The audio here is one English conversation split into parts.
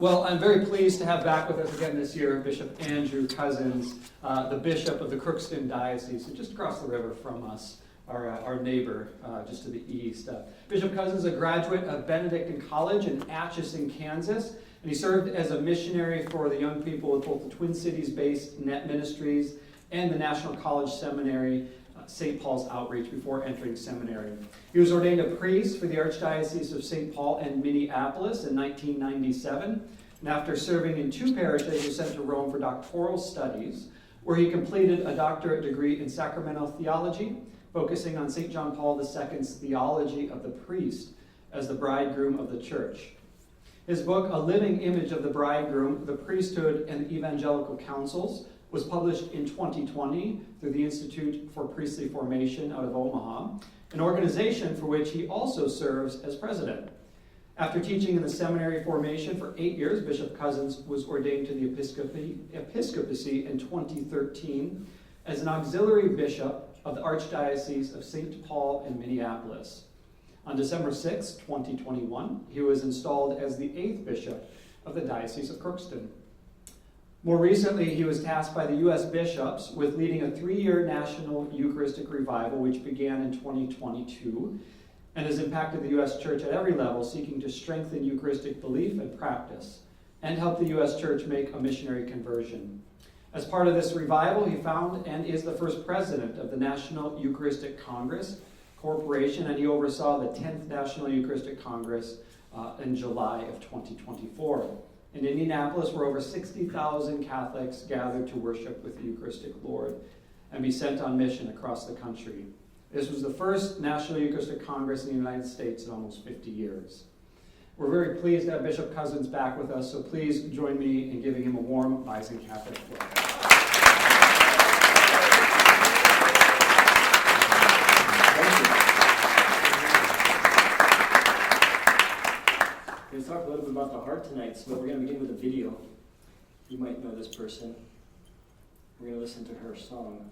Well, I'm very pleased to have back with us again this year Bishop Andrew Cozzens, the Bishop of the Crookston Diocese, and just across the river from us, our neighbor just to the east. Bishop Cozzens is a graduate of Benedictine College in Atchison, Kansas, and he served as a missionary for the young people with both the Twin Cities-based Net Ministries and the National College Seminary, St. Paul's Outreach, before entering seminary. He was ordained a priest for the Archdiocese of St. Paul and Minneapolis in 1997, and after serving in 2 parishes, he was sent to Rome for doctoral studies, where he completed a doctorate degree in sacramental theology, focusing on St. John Paul II's theology of the priest as the bridegroom of the church. His book, A Living Image of the Bridegroom, the Priesthood and the Evangelical Councils, was published in 2020 through the Institute for Priestly Formation out of Omaha, an organization for which he also serves as president. After teaching in the seminary formation for 8 years, Bishop Cozzens was ordained to the episcopacy in 2013 as an auxiliary bishop of the Archdiocese of St. Paul in Minneapolis. On December 6, 2021, he was installed as the 8th bishop of the Diocese of Crookston. More recently, he was tasked by the U.S. bishops with leading a 3-year national Eucharistic revival, which began in 2022, and has impacted the U.S. Church at every level, seeking to strengthen Eucharistic belief and practice, and help the U.S. Church make a missionary conversion. As part of this revival, he found and is the first president of the National Eucharistic Congress Corporation, and he oversaw the 10th National Eucharistic Congress in July of 2024. In Indianapolis, where over 60,000 Catholics gathered to worship with the Eucharistic Lord and be sent on mission across the country. This was the first National Eucharistic Congress in the United States in almost 50 years. We're very pleased to have Bishop Cozzens back with us, so please join me in giving him a warm Rising Catholic welcome. We're going to talk a little bit about the heart tonight, so we're going to begin with a video. You might know this person. We're going to listen to her song.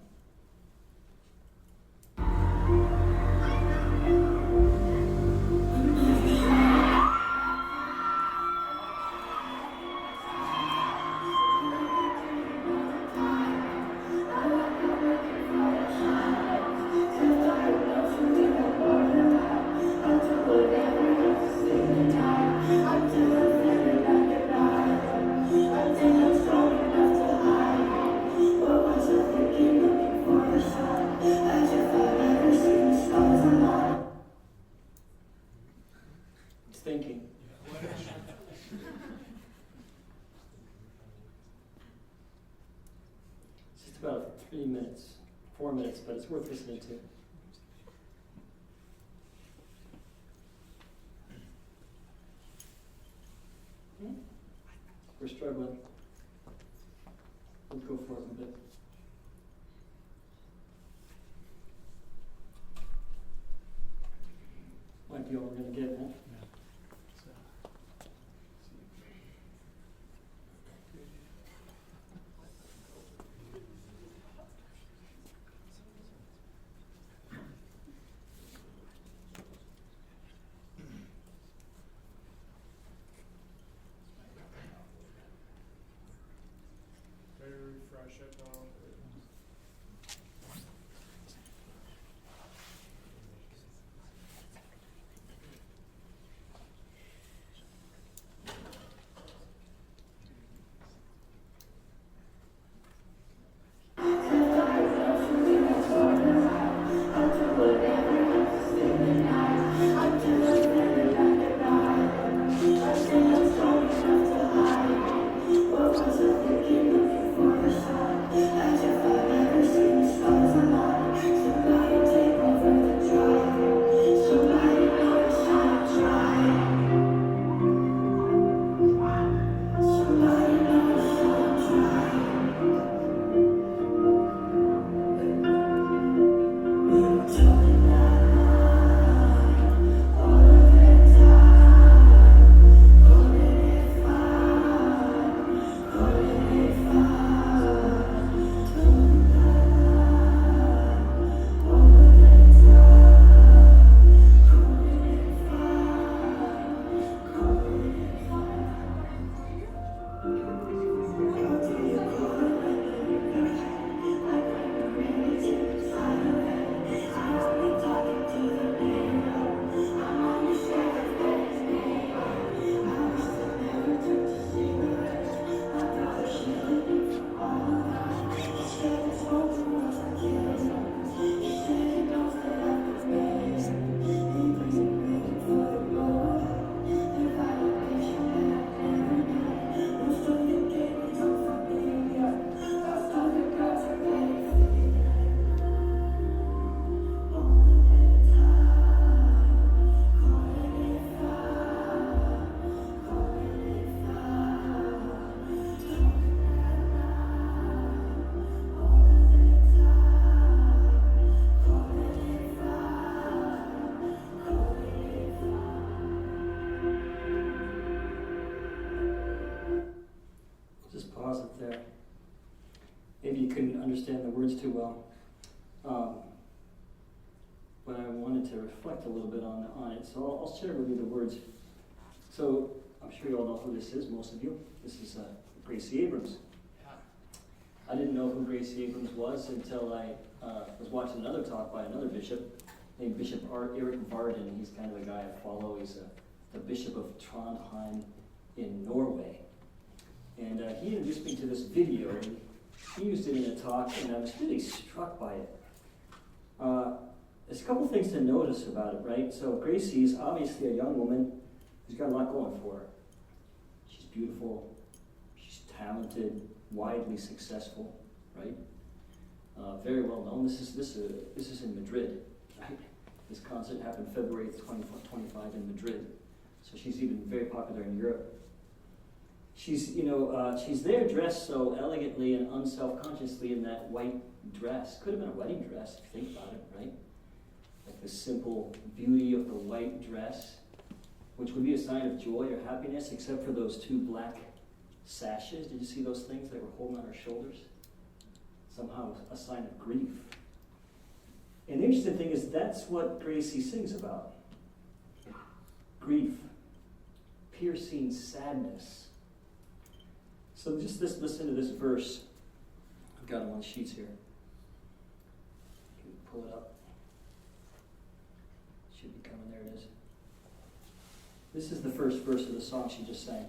Thinking. It's just about 3 minutes, 4 minutes, but it's worth listening to. We're struggling. We'll go for it a bit. Might be all we're going to get, huh? Refresh it. understand the words too well. But I wanted to reflect a little bit on it, so I'll share with you the words. So I'm sure you all know who this is, most of you. This is Gracie Abrams. I didn't know who Gracie Abrams was until I was watching another talk by another bishop named Bishop Eric Varden. He's kind of a guy I follow. He's the Bishop of Trondheim in Norway. And he introduced me to this video. And he used it in a talk, and I was really struck by it. There's a couple things to notice about it, right? So Gracie is obviously a young woman who's got a lot going for her. She's beautiful, she's talented, widely successful, right? Very well known. This is in Madrid, right? This concert happened February 8th, 2025 in Madrid. So she's even very popular in Europe. She's there dressed so elegantly and unselfconsciously in that white dress. Could have been a wedding dress if you think about it, right? Like the simple beauty of the white dress, which would be a sign of joy or happiness, except for those two black sashes. Did you see those things that were holding on her shoulders? Somehow a sign of grief. And the interesting thing is that's what Gracie sings about. Grief. Piercing sadness. So just listen to this verse. I've got it on sheets here. You can pull it up. Should be coming, there it is. This is the first verse of the song she just sang.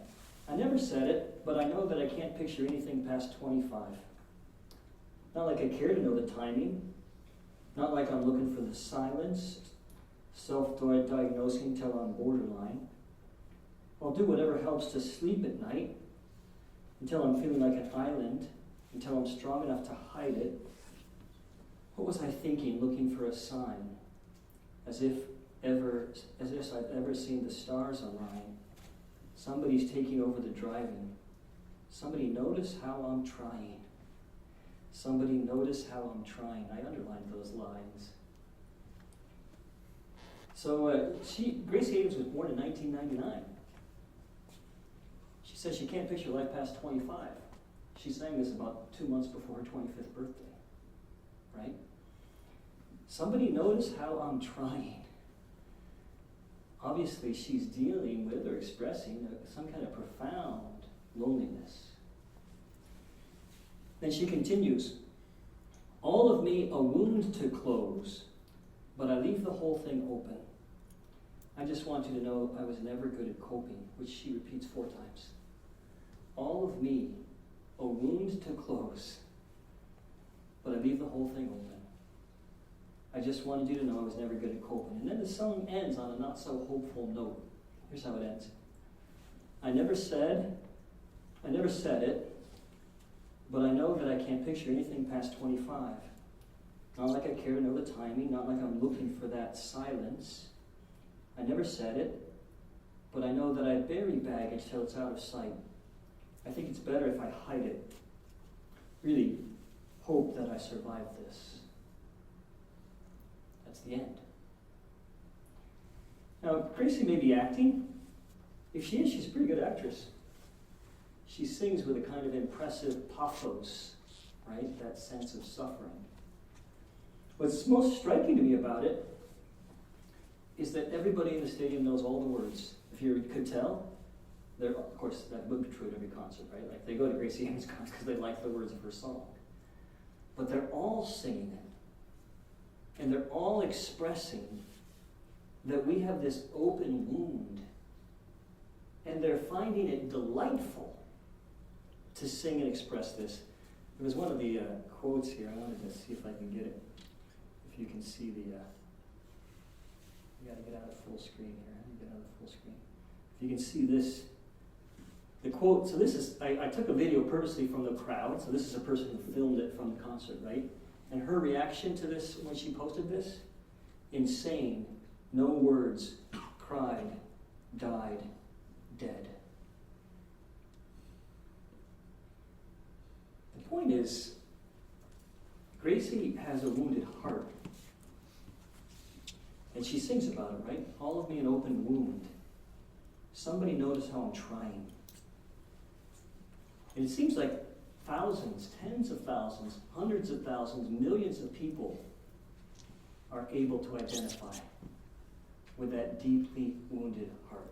I never said it, but I know that I can't picture anything past 25. Not like I care to know the timing. Not like I'm looking for the silence, self-diagnosing till I'm borderline. I'll do whatever helps to sleep at night until I'm feeling like an island, until I'm strong enough to hide it. What was I thinking, looking for a sign? As if I've ever seen the stars align. Somebody's taking over the driving. Somebody notice how I'm trying. Somebody notice how I'm trying. I underlined those lines. So Gracie Abrams was born in 1999. She says she can't picture life past 25. She sang this about 2 months before her 25th birthday, right? Somebody notice how I'm trying. Obviously, she's dealing with or expressing some kind of profound loneliness. Then she continues, all of me a wound to close, but I leave the whole thing open. I just want you to know I was never good at coping, which she repeats 4 times. All of me a wound to close, but I leave the whole thing open. I just wanted you to know I was never good at coping. And then the song ends on a not so hopeful note. Here's how it ends. I never said it, but I know that I can't picture anything past 25. Not like I care to know the timing, not like I'm looking for that silence. I never said it, but I know that I bury baggage till it's out of sight. I think it's better if I hide it. Really hope that I survive this. That's the end. Now, Gracie may be acting. If she is, she's a pretty good actress. She sings with a kind of impressive pathos, right? That sense of suffering. What's most striking to me about it is that everybody in the stadium knows all the words. If you could tell, of course, that would be true at every concert, right? Like they go to Gracie Abrams' concert because they like the words of her song. But they're all singing it. And they're all expressing that we have this open wound. And they're finding it delightful to sing and express this. There was one of the quotes here. I wanted to see if I can get it. If you can see the... you got to get out of full screen here. How do you get out of full screen? If you can see this, the quote. So this is, I took a video purposely from the crowd. So this is a person who filmed it from the concert, right? And her reaction to this when she posted this, insane, no words, cried, died, dead. The point is, Gracie has a wounded heart. And she sings about it, right? All of me an open wound. Somebody notice how I'm trying. And it seems like thousands, tens of thousands, hundreds of thousands, millions of people are able to identify with that deeply wounded heart.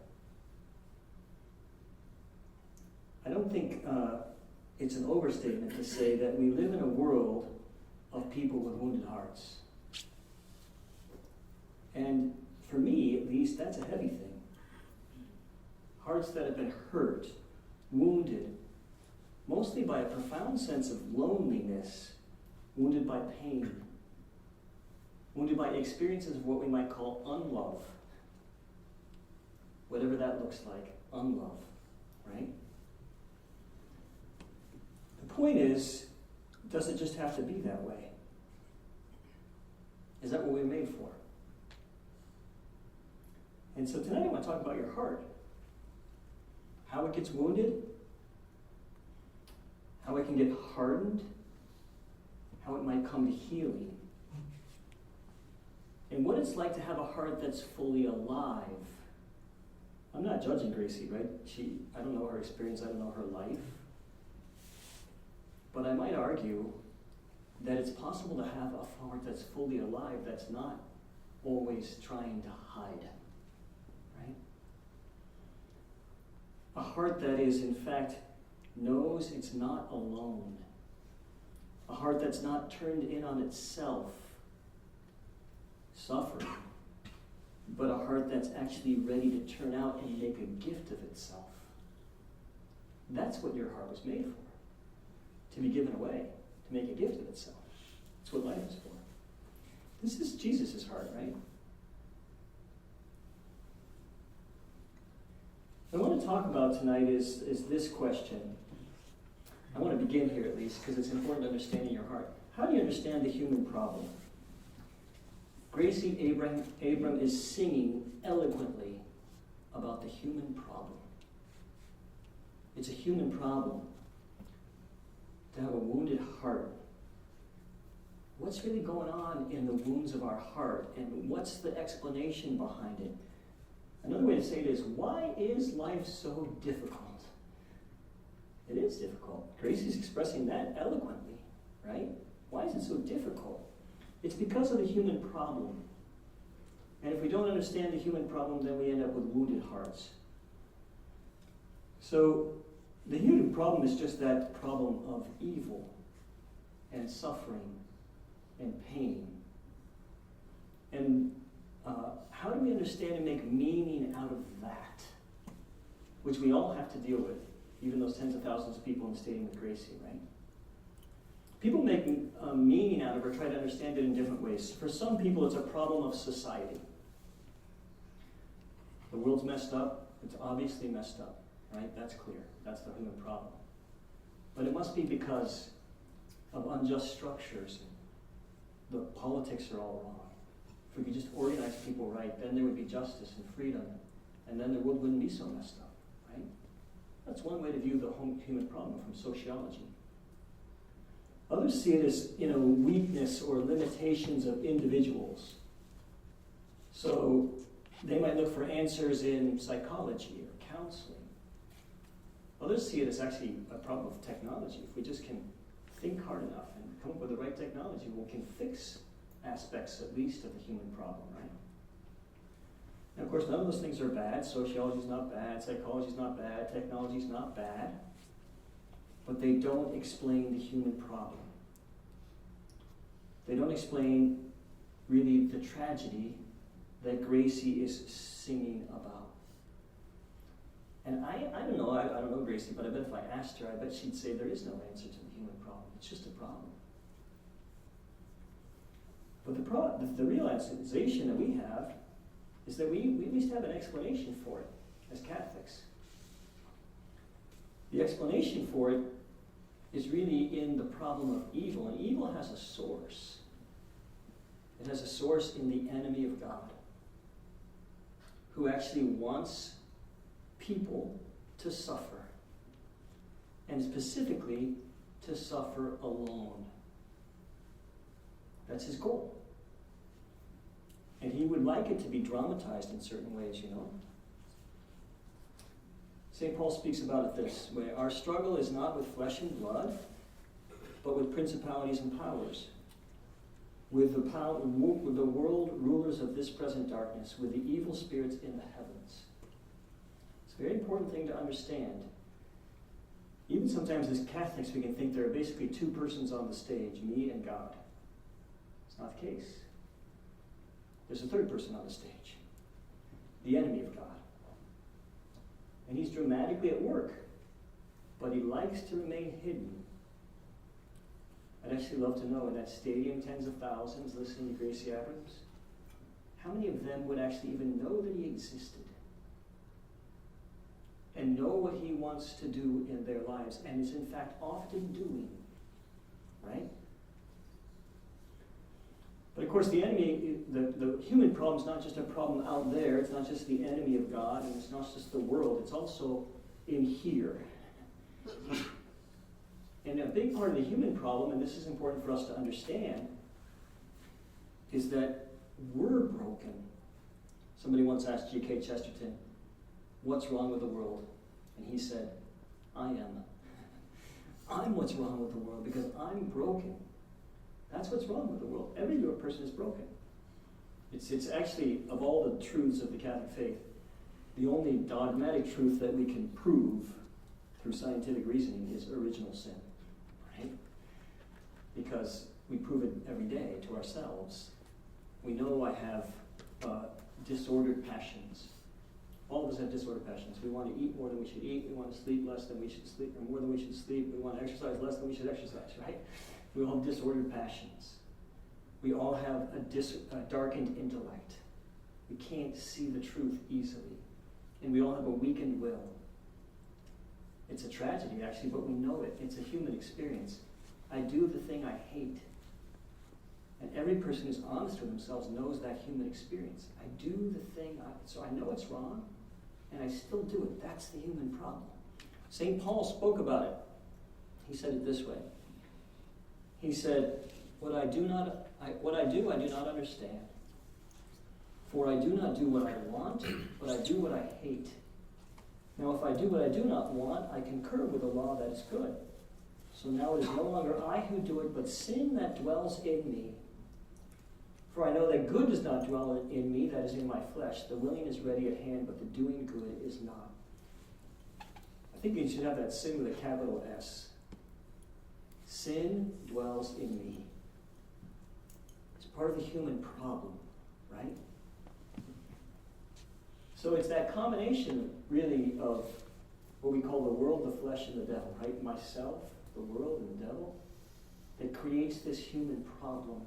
I don't think it's an overstatement to say that we live in a world of people with wounded hearts. And for me, at least, that's a heavy thing. Hearts that have been hurt, wounded, mostly by a profound sense of loneliness, wounded by pain, wounded by experiences of what we might call unlove. Whatever that looks like, unlove, right? The point is, does it just have to be that way? Is that what we're made for? And so tonight I want to talk about your heart. How it gets wounded, how it can get hardened, how it might come to healing, and what it's like to have a heart that's fully alive. I'm not judging Gracie, right? I don't know her experience, I don't know her life. But I might argue that it's possible to have a heart that's fully alive, that's not always trying to hide, right? A heart that is, in fact, knows it's not alone. A heart that's not turned in on itself, suffering, but a heart that's actually ready to turn out and make a gift of itself. That's what your heart was made for, to be given away, to make a gift of itself. That's what life is for. This is Jesus' heart, right? What I want to talk about tonight is this question. I want to begin here at least, because it's important to understanding your heart. How do you understand the human problem? Gracie Abram is singing eloquently about the human problem. It's a human problem to have a wounded heart. What's really going on in the wounds of our heart, and what's the explanation behind it? Another way to say it is, why is life so difficult? It is difficult. Gracie's expressing that eloquently, right? Why is it so difficult? It's because of the human problem. And if we don't understand the human problem, then we end up with wounded hearts. So, the human problem is just that problem of evil and suffering and pain. And how do we understand and make meaning out of that? Which we all have to deal with, even those tens of thousands of people in the stadium with Gracie, right? People make meaning out of or try to understand it in different ways. For some people, it's a problem of society. The world's messed up. It's obviously messed up, right? That's clear. That's the human problem. But it must be because of unjust structures. The politics are all wrong. If we could just organize people right, then there would be justice and freedom, and then the world wouldn't be so messed up, right? That's one way to view the human problem from sociology. Others see it as, weakness or limitations of individuals. So they might look for answers in psychology or counseling. Others see it as actually a problem of technology. If we just can think hard enough and come up with the right technology, we can fix aspects, at least, of the human problem, right? Now, of course, none of those things are bad. Sociology's not bad, psychology's not bad, technology's not bad. But they don't explain the human problem. They don't explain, really, the tragedy that Gracie is singing about. And I don't know, I don't know Gracie, but I bet if I asked her, I bet she'd say there is no answer to the human problem. It's just a problem. But the realization that we have is that we at least have an explanation for it as Catholics. The explanation for it is really in the problem of evil, and evil has a source. It has a source in the enemy of God, who actually wants people to suffer, and specifically to suffer alone. That's his goal. And he would like it to be dramatized in certain ways, St. Paul speaks about it this way: our struggle is not with flesh and blood, but with principalities and powers, with the world rulers of this present darkness, with the evil spirits in the heavens. It's a very important thing to understand. Even sometimes as Catholics we can think there are basically two persons on the stage, me and God. It's not the case. There's a third person on the stage, the enemy of God. And he's dramatically at work, but he likes to remain hidden. I'd actually love to know, in that stadium, tens of thousands listening to Gracie Abrams, how many of them would actually even know that he existed and know what he wants to do in their lives and is in fact often doing, right? But of course the enemy, the human problem is not just a problem out there, it's not just the enemy of God, and it's not just the world, it's also in here. And a big part of the human problem, and this is important for us to understand, is that we're broken. Somebody once asked G.K. Chesterton, what's wrong with the world? And he said, I am. I'm what's wrong with the world because I'm broken. That's what's wrong with the world. Every person is broken. It's actually, of all the truths of the Catholic faith, the only dogmatic truth that we can prove through scientific reasoning is original sin. Right? Because we prove it every day to ourselves. We know I have disordered passions. All of us have disordered passions. We want to eat more than we should eat. We want to sleep less than we should sleep, or more than we should sleep. We want to exercise less than we should exercise, right? We all have disordered passions. We all have a darkened intellect. We can't see the truth easily. And we all have a weakened will. It's a tragedy, actually, but we know it. It's a human experience. I do the thing I hate. And every person who's honest with themselves knows that human experience. I do the thing, so I know it's wrong, and I still do it. That's the human problem. St. Paul spoke about it. He said it this way. He said, what I do, I do not understand. For I do not do what I want, but I do what I hate. Now if I do what I do not want, I concur with the law that is good. So now it is no longer I who do it, but sin that dwells in me. For I know that good does not dwell in me, that is in my flesh. The willing is ready at hand, but the doing good is not. I think you should have that sin with a capital S. Sin dwells in me. It's part of the human problem, right? So it's that combination, really, of what we call the world, the flesh, and the devil, right? Myself, the world, and the devil, that creates this human problem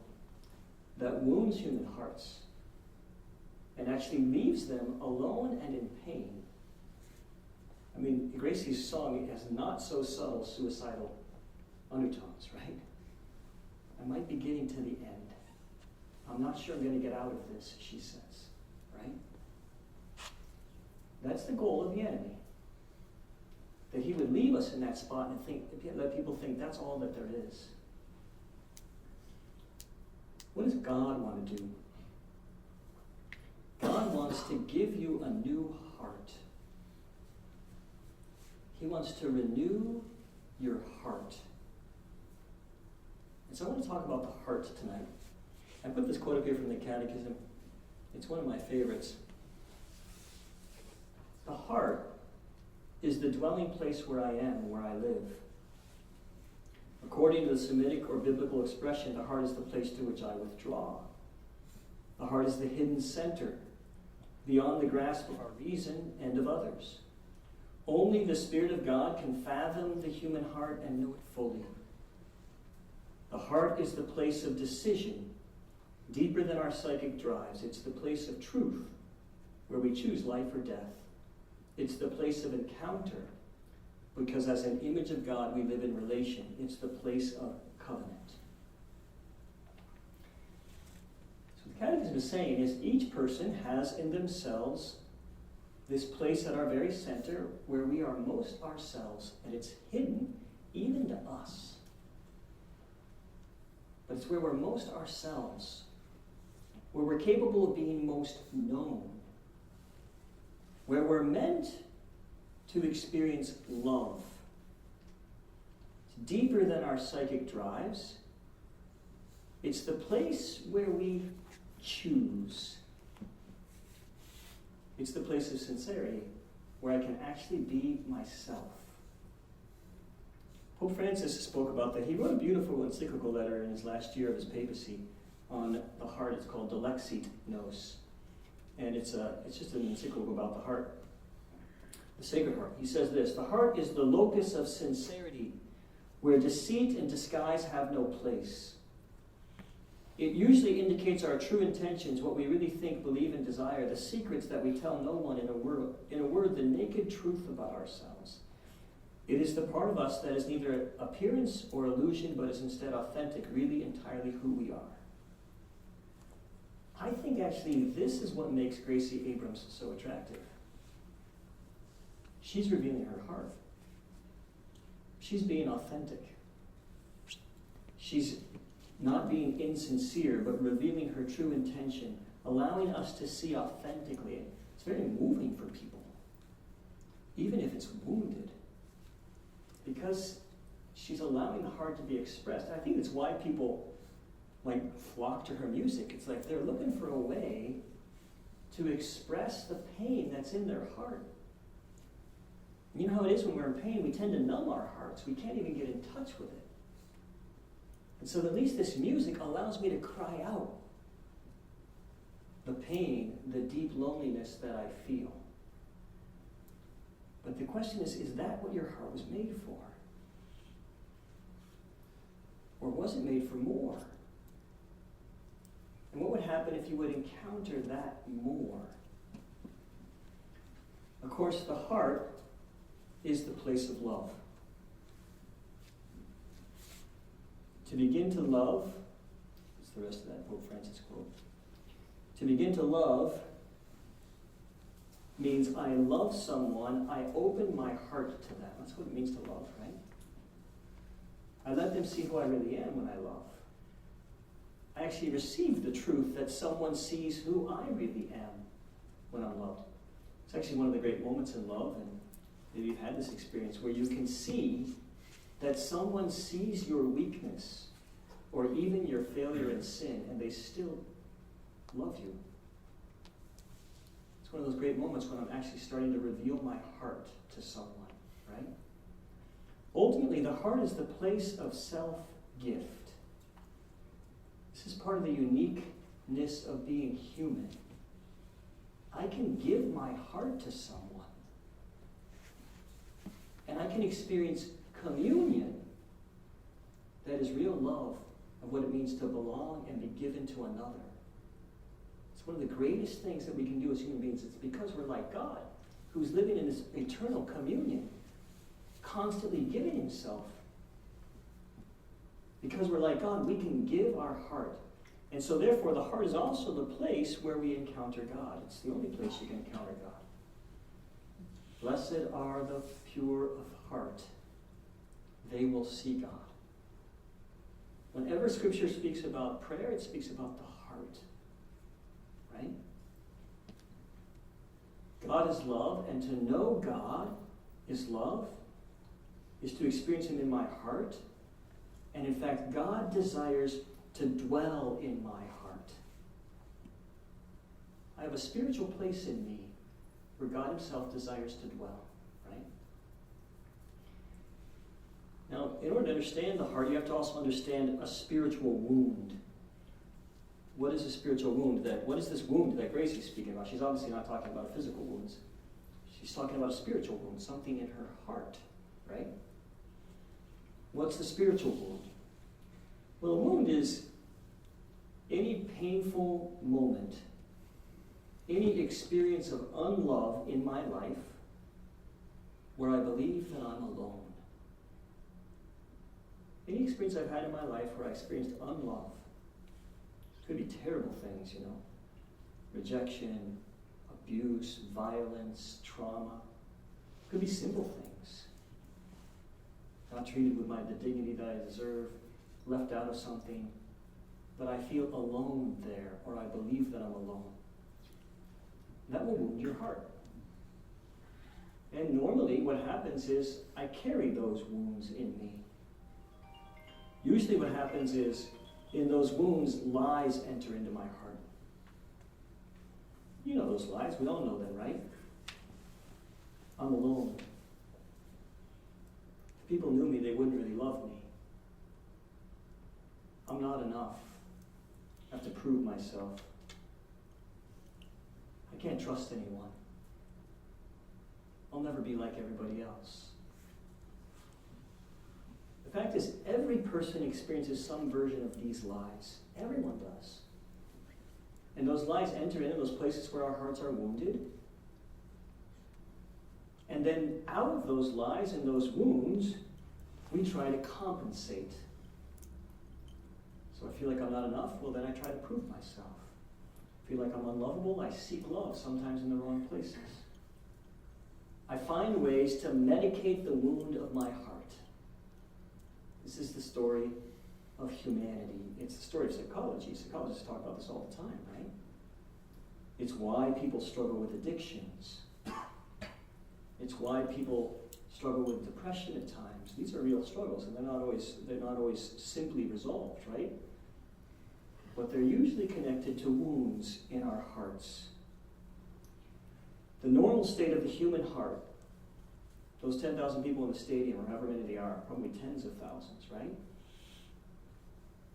that wounds human hearts and actually leaves them alone and in pain. I mean, Gracie's song has not so subtle suicidal undertones, right? I might be getting to the end. I'm not sure I'm going to get out of this, she says, right? That's the goal of the enemy. That he would leave us in that spot and let people think that's all that there is. What does God want to do? God wants to give you a new heart. He wants to renew your heart. And so I want to talk about the heart tonight. I put this quote up here from the Catechism. It's one of my favorites. The heart is the dwelling place where I am and where I live. According to the Semitic or biblical expression, the heart is the place to which I withdraw. The heart is the hidden center, beyond the grasp of our reason and of others. Only the Spirit of God can fathom the human heart and know it fully. The heart is the place of decision, deeper than our psychic drives. It's the place of truth, where we choose life or death. It's the place of encounter, because as an image of God we live in relation. It's the place of covenant. So what the Catechism is saying is each person has in themselves this place at our very center where we are most ourselves, and it's hidden even to us. But it's where we're most ourselves, where we're capable of being most known, where we're meant to experience love. deeper than our psychic drives. It's the place where we choose. It's the place of sincerity where I can actually be myself. Pope Francis spoke about that. He wrote a beautiful encyclical letter in his last year of his papacy on the heart. It's called Dilexit Nos. And it's just an encyclical about the heart, the Sacred Heart. He says this: the heart is the locus of sincerity, where deceit and disguise have no place. It usually indicates our true intentions, what we really think, believe, and desire, the secrets that we tell no one, in a word, the naked truth about ourselves. It is the part of us that is neither appearance or illusion, but is instead authentic, really entirely who we are. I think actually this is what makes Gracie Abrams so attractive. She's revealing her heart. She's being authentic. She's not being insincere, but revealing her true intention, allowing us to see authentically. It's very moving for people, even if it's wounded, because she's allowing the heart to be expressed. I think it's why people flock to her music. It's like they're looking for a way to express the pain that's in their heart. You know how it is when we're in pain, we tend to numb our hearts. We can't even get in touch with it. And so at least this music allows me to cry out the pain, the deep loneliness that I feel. But the question is that what your heart was made for? Or was it made for more? And what would happen if you would encounter that more? Of course, the heart is the place of love. To begin to love, that's the rest of that Pope Francis quote. To begin to love means I love someone, I open my heart to them. That's what it means to love, right? I let them see who I really am when I love. I actually receive the truth that someone sees who I really am when I'm loved. It's actually one of the great moments in love, and maybe you've had this experience, where you can see that someone sees your weakness or even your failure and sin, and they still love you. It's one of those great moments when I'm actually starting to reveal my heart to someone, right? Ultimately, the heart is the place of self-gift. This is part of the uniqueness of being human. I can give my heart to someone, and I can experience communion that is real love of what it means to belong and be given to another. It's one of the greatest things that we can do as human beings. It's because we're like God, who's living in this eternal communion, constantly giving himself. Because we're like God, we can give our heart. And so therefore, the heart is also the place where we encounter God. It's the only place you can encounter God. Blessed are the pure of heart. They will see God. Whenever Scripture speaks about prayer, it speaks about the heart. Right? God is love, and to know God is love, is to experience him in my heart. And in fact, God desires to dwell in my heart. I have a spiritual place in me where God himself desires to dwell, right? Now, in order to understand the heart, you have to also understand a spiritual wound. What is a spiritual wound? What is this wound that Gracie's speaking about? She's obviously not talking about physical wounds. She's talking about a spiritual wound, something in her heart, right? What's the spiritual wound? Well, a wound is any painful moment, any experience of unlove in my life where I believe that I'm alone. Any experience I've had in my life where I experienced unlove. It could be terrible things, you know. Rejection, abuse, violence, trauma. It could be simple things. Not treated with the dignity that I deserve, left out of something, but I feel alone there, or I believe that I'm alone. That will wound your heart. And normally what happens is I carry those wounds in me. Usually what happens is, in those wounds, lies enter into my heart. You know those lies. We all know them, right? I'm alone. If people knew me, they wouldn't really love me. I'm not enough. I have to prove myself. I can't trust anyone. I'll never be like everybody else. The fact is, every person experiences some version of these lies. Everyone does. And those lies enter into those places where our hearts are wounded. And then out of those lies and those wounds, we try to compensate. So I feel like I'm not enough, well then I try to prove myself. I feel like I'm unlovable, I seek love, sometimes in the wrong places. I find ways to medicate the wound of my heart. This is the story of humanity. It's the story of psychology. Psychologists talk about this all the time, right? It's why people struggle with addictions. It's why people struggle with depression at times. These are real struggles, and they're not always simply resolved, right? But they're usually connected to wounds in our hearts. The normal state of the human heart, those 10,000 people in the stadium, or however many they are, probably tens of thousands, right?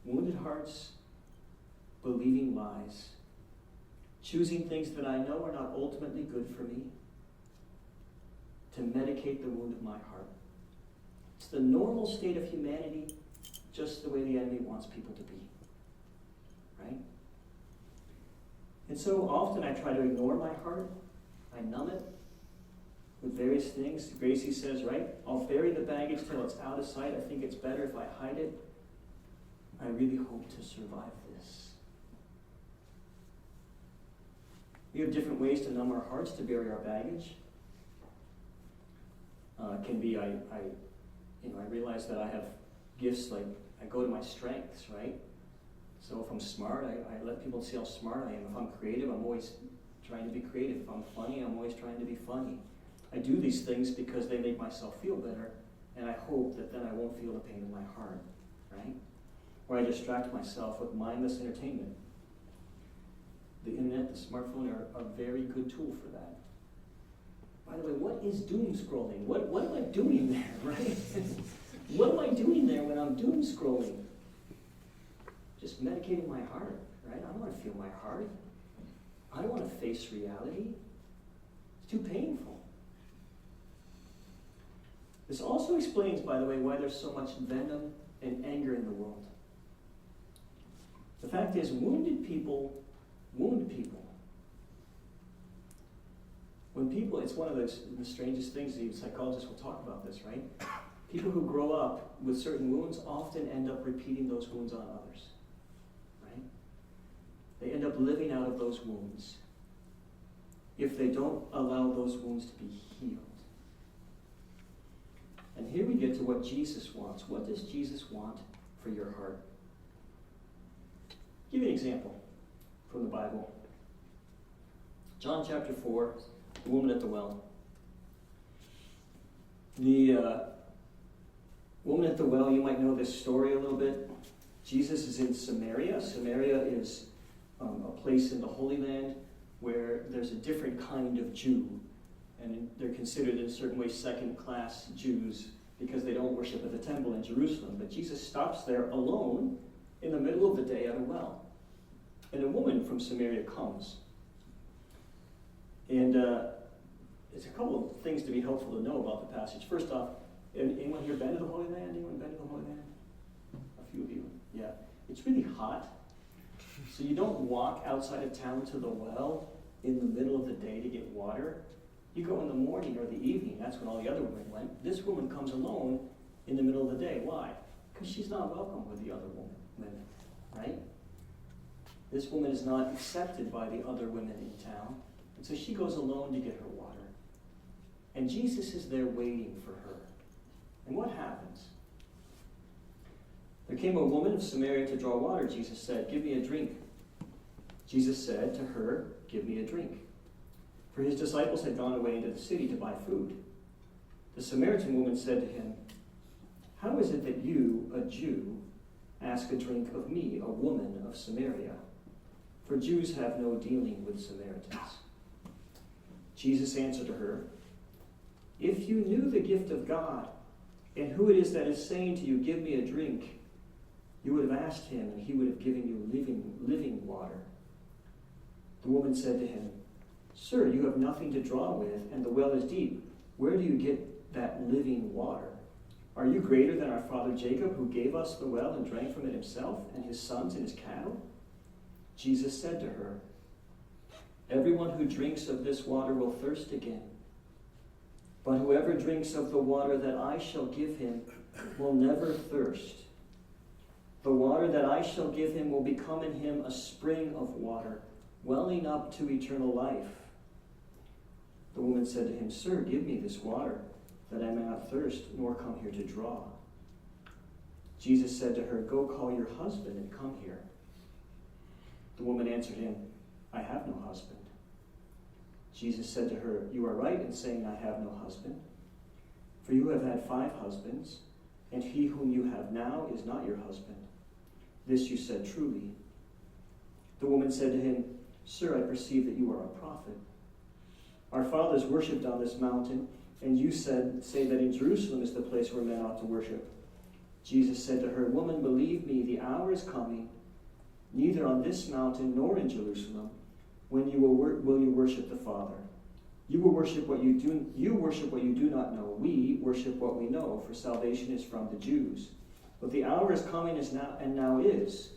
Wounded hearts, believing lies, choosing things that I know are not ultimately good for me, to medicate the wound of my heart. It's the normal state of humanity, just the way the enemy wants people to be, right? And so often I try to ignore my heart. I numb it with various things. Gracie says, right, I'll bury the baggage till it's out of sight. I think it's better if I hide it. I really hope to survive this. We have different ways to numb our hearts, to bury our baggage. It can be, I realize that I have gifts, like I go to my strengths, right? So if I'm smart, I let people see how smart I am. If I'm creative, I'm always trying to be creative. If I'm funny, I'm always trying to be funny. I do these things because they make myself feel better, and I hope that then I won't feel the pain in my heart, right? Or I distract myself with mindless entertainment. The internet, the smartphone are a very good tool for that. By the way, what is doom scrolling? What am I doing there, right? What am I doing there when I'm doom scrolling? Just medicating my heart, right? I don't want to feel my heart. I don't want to face reality. It's too painful. This also explains, by the way, why there's so much venom and anger in the world. The fact is, wounded people wound people. When people, it's one of the strangest things, the psychologists will talk about this, right? People who grow up with certain wounds often end up repeating those wounds on others, right? They end up living out of those wounds if they don't allow those wounds to be healed. And here we get to what Jesus wants. What does Jesus want for your heart? I'll give you an example from the Bible. John chapter 4, the woman at the well. The woman at the well, you might know this story a little bit. Jesus is in Samaria. Samaria is a place in the Holy Land where there's a different kind of Jew. And they're considered in a certain way second-class Jews because they don't worship at the temple in Jerusalem. But Jesus stops there alone in the middle of the day at a well. And a woman from Samaria comes. And there's a couple of things to be helpful to know about the passage. First off, anyone here been to the Holy Land? Anyone been to the Holy Land? A few of you. Yeah. It's really hot. So you don't walk outside of town to the well in the middle of the day to get water. You go in the morning or the evening. That's when all the other women went. This woman comes alone in the middle of the day. Why? Because she's not welcome with the other women, right? This woman is not accepted by the other women in town. And so she goes alone to get her water. And Jesus is there waiting for her. And what happens? There came a woman of Samaria to draw water. Jesus said, "Give me a drink." Jesus said to her, "Give me a drink." For his disciples had gone away into the city to buy food. The Samaritan woman said to him, "How is it that you, a Jew, ask a drink of me, a woman of Samaria? For Jews have no dealing with Samaritans. Jesus answered to her, if you knew the gift of God, and who it is that is saying to you, give me a drink, you would have asked him, and he would have given you living water. The woman said to him, Sir, you have nothing to draw with, and the well is deep. Where do you get that living water? Are you greater than our father Jacob, who gave us the well and drank from it himself, and his sons and his cattle? Jesus said to her, everyone who drinks of this water will thirst again. But whoever drinks of the water that I shall give him will never thirst. The water that I shall give him will become in him a spring of water, welling up to eternal life. The woman said to him, Sir, give me this water, that I may not thirst, nor come here to draw. Jesus said to her, Go call your husband and come here. The woman answered him, I have no husband. Jesus said to her, You are right in saying, I have no husband. For you have had 5 husbands, and he whom you have now is not your husband. This you said truly. The woman said to him, Sir, I perceive that you are a prophet. Our fathers worshipped on this mountain, and you say that in Jerusalem is the place where men ought to worship. Jesus said to her, Woman, believe me, the hour is coming, neither on this mountain nor in Jerusalem, when you will you worship the Father. You worship what you do not know. We worship what we know, for salvation is from the Jews. But the hour is coming and now is,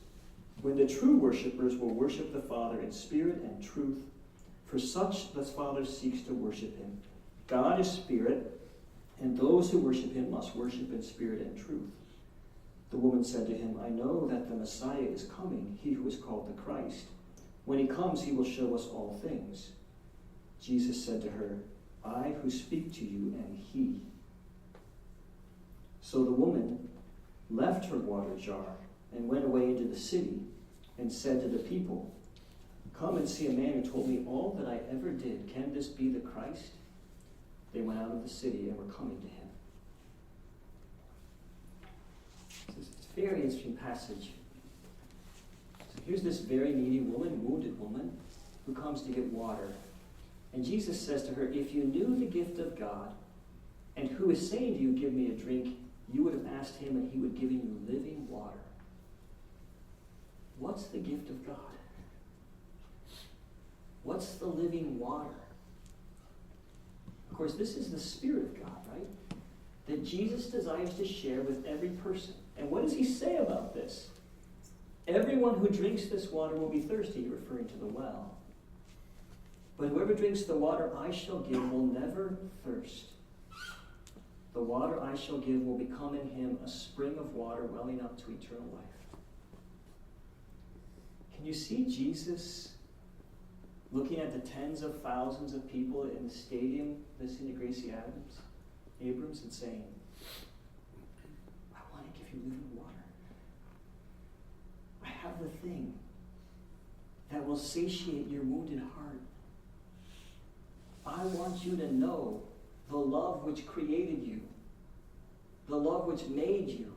when the true worshippers will worship the Father in spirit and truth, for such the Father seeks to worship him. God is spirit, and those who worship him must worship in spirit and truth. The woman said to him, I know that the Messiah is coming, he who is called the Christ. When he comes, he will show us all things. Jesus said to her, I who speak to you am he. So the woman left her water jar and went away into the city and said to the people, Come and see a man who told me all that I ever did. Can this be the Christ? They went out of the city and were coming to him. It's a very interesting passage. So here's this very needy woman, wounded woman, who comes to get water. And Jesus says to her, if you knew the gift of God, and who is saying to you, give me a drink, you would have asked him and he would give you living water. What's the gift of God? What's the living water? Of course, this is the Spirit of God, right? That Jesus desires to share with every person. And what does he say about this? Everyone who drinks this water will be thirsty, referring to the well. But whoever drinks the water I shall give will never thirst. The water I shall give will become in him a spring of water welling up to eternal life. Can you see Jesus looking at the tens of thousands of people in the stadium listening to Gracie Abrams and saying, I want to give you living water. I have the thing that will satiate your wounded heart. I want you to know the love which created you, the love which made you,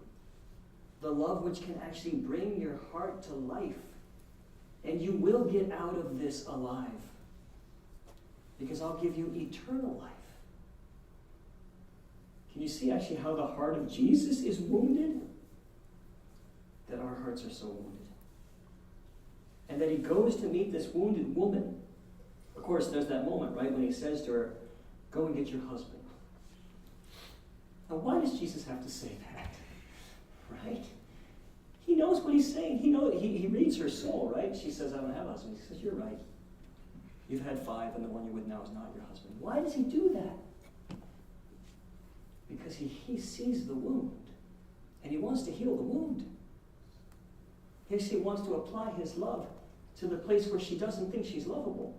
the love which can actually bring your heart to life. And you will get out of this alive, because I'll give you eternal life. Can you see actually how the heart of Jesus is wounded? That our hearts are so wounded. And that he goes to meet this wounded woman. Of course, there's that moment, right, when he says to her, go and get your husband. Now, why does Jesus have to say that? Right? He knows what he's saying. He reads her soul, right? She says, I don't have a husband. He says, you're right. You've had 5, and the one you're with now is not your husband. Why does he do that? Because he sees the wound, and he wants to heal the wound. He actually wants to apply his love to the place where she doesn't think she's lovable.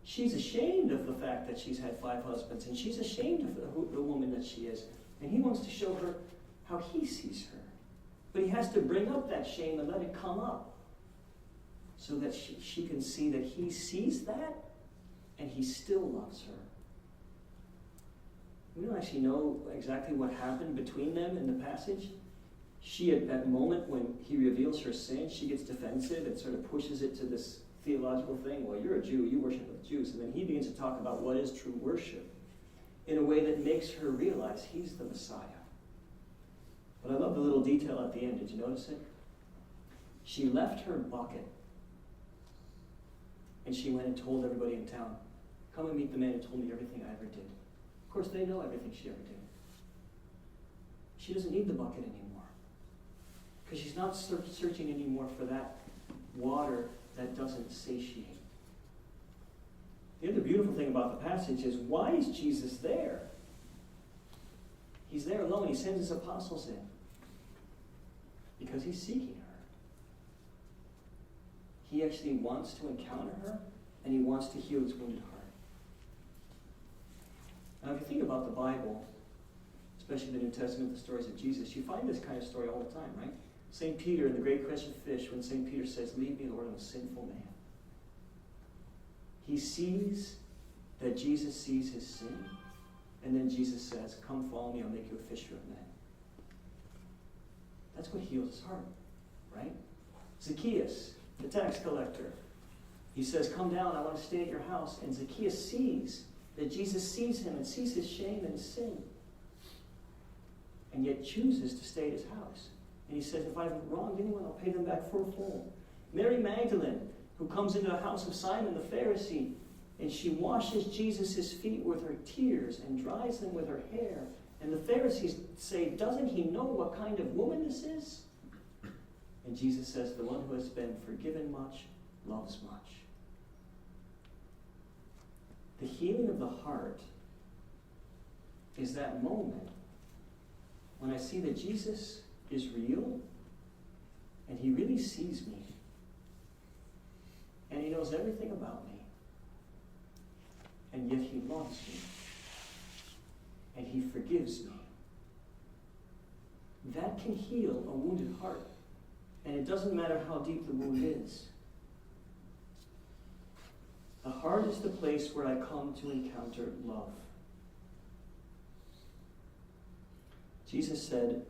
She's ashamed of the fact that she's had 5 husbands, and she's ashamed of the woman that she is. And he wants to show her how he sees her. But he has to bring up that shame and let it come up so that she can see that he sees that and he still loves her. We don't actually know exactly what happened between them in the passage, She, at that moment when he reveals her sin, she gets defensive and sort of pushes it to this theological thing. Well, you're a Jew, you worship with the Jews. And then he begins to talk about what is true worship in a way that makes her realize he's the Messiah. But I love the little detail at the end. Did you notice it? She left her bucket and she went and told everybody in town, come and meet the man who told me everything I ever did. Of course, they know everything she ever did. She doesn't need the bucket anymore. Because she's not searching anymore for that water that doesn't satiate. The other beautiful thing about the passage is, why is Jesus there? He's there alone. He sends his apostles in. Because he's seeking her. He actually wants to encounter her, and he wants to heal his wounded heart. Now, if you think about the Bible, especially the New Testament, the stories of Jesus, you find this kind of story all the time, right? St. Peter in the great question of fish, when St. Peter says, leave me, Lord, I'm a sinful man. He sees that Jesus sees his sin, and then Jesus says, come follow me, I'll make you a fisher of men. That's what heals his heart, right? Zacchaeus, the tax collector, he says, come down, I want to stay at your house. And Zacchaeus sees that Jesus sees him and sees his shame and his sin, and yet chooses to stay at his house. And he says, if I've wronged anyone, I'll pay them back fourfold. Mary Magdalene, who comes into the house of Simon the Pharisee, and she washes Jesus' feet with her tears and dries them with her hair. And the Pharisees say, doesn't he know what kind of woman this is? And Jesus says, the one who has been forgiven much loves much. The healing of the heart is that moment when I see that Jesus is real, and he really sees me, and he knows everything about me, and yet he loves me, and he forgives me. That can heal a wounded heart, and it doesn't matter how deep the wound is. The heart is the place where I come to encounter love. Jesus said,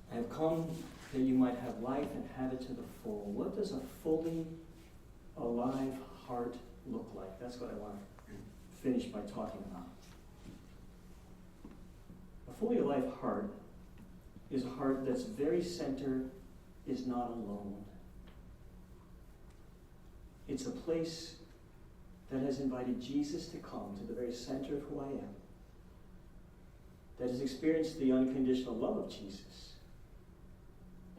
I have come that you might have life and have it to the full. What does a fully alive heart look like? That's what I want to finish by talking about. A fully alive heart is a heart that's very center, is not alone. It's a place that has invited Jesus to come to the very center of who I am, that has experienced the unconditional love of Jesus,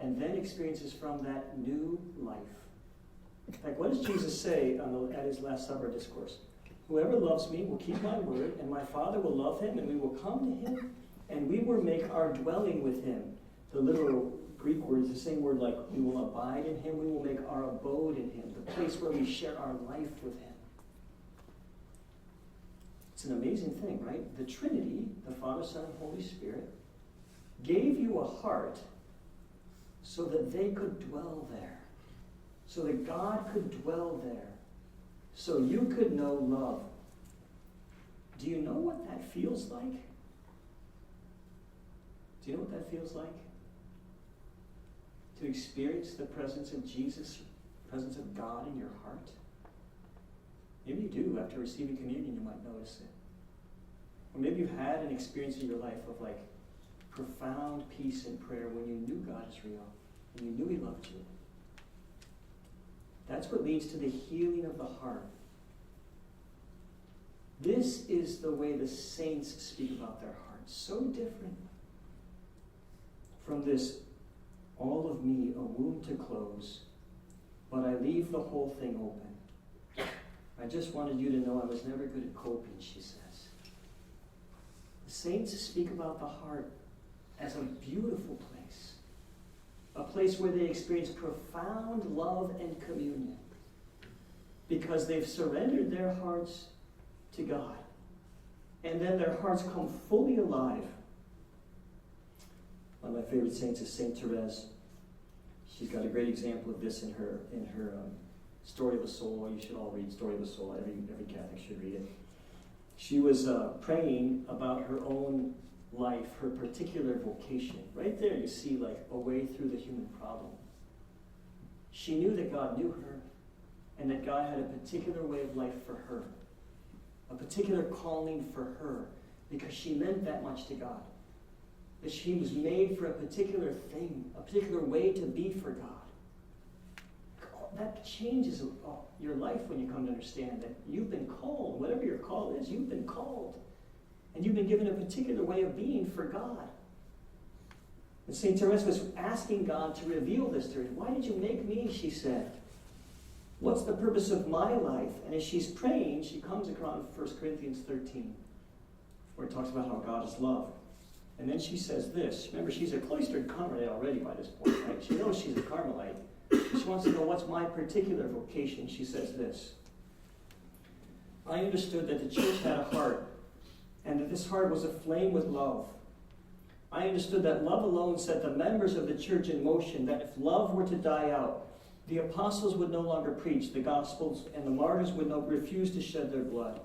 and then experiences from that new life. In fact, what does Jesus say at his Last Supper discourse? Whoever loves me will keep my word, and my Father will love him, and we will come to him, and we will make our dwelling with him. The literal Greek word is the same word like we will abide in him, we will make our abode in him, the place where we share our life with him. It's an amazing thing, right? The Trinity, the Father, Son, and Holy Spirit, gave you a heart so that they could dwell there, so that God could dwell there, so you could know love. Do you know what that feels like? Do you know what that feels like? To experience the presence of Jesus, the presence of God in your heart? Maybe you do. After receiving communion, you might notice it. Or maybe you've had an experience in your life of like profound peace and prayer when you knew God is real, and you knew he loved you. That's what leads to the healing of the heart. This is the way the saints speak about their hearts. So different from this, all of me a wound to close, but I leave the whole thing open. I just wanted you to know I was never good at coping, she says. The saints speak about the heart as a beautiful place, a place where they experience profound love and communion because they've surrendered their hearts to God. And then their hearts come fully alive. One of my favorite saints is Saint Therese. She's got a great example of this in her Story of a Soul. You should all read Story of a Soul. Every Catholic should read it. She was praying about her own life, her particular vocation. Right there you see like a way through the human problem. She knew that God knew her, and that God had a particular way of life for her, a particular calling for her, because she meant that much to God. That she was made for a particular thing, a particular way to be for God. That changes your life when you come to understand that you've been called. Whatever your call is, you've been called. And you've been given a particular way of being for God. And St. Teresa was asking God to reveal this to her. Why did you make me, she said. What's the purpose of my life? And as she's praying, she comes across 1 Corinthians 13, where it talks about how God is love. And then she says this. Remember, she's a cloistered Carmelite already by this point, right? She knows she's a Carmelite. She wants to know what's my particular vocation. She says this. I understood that the church had a heart, and that this heart was aflame with love. I understood that love alone set the members of the church in motion, that if love were to die out, the apostles would no longer preach the Gospels, and the martyrs would refuse to shed their blood.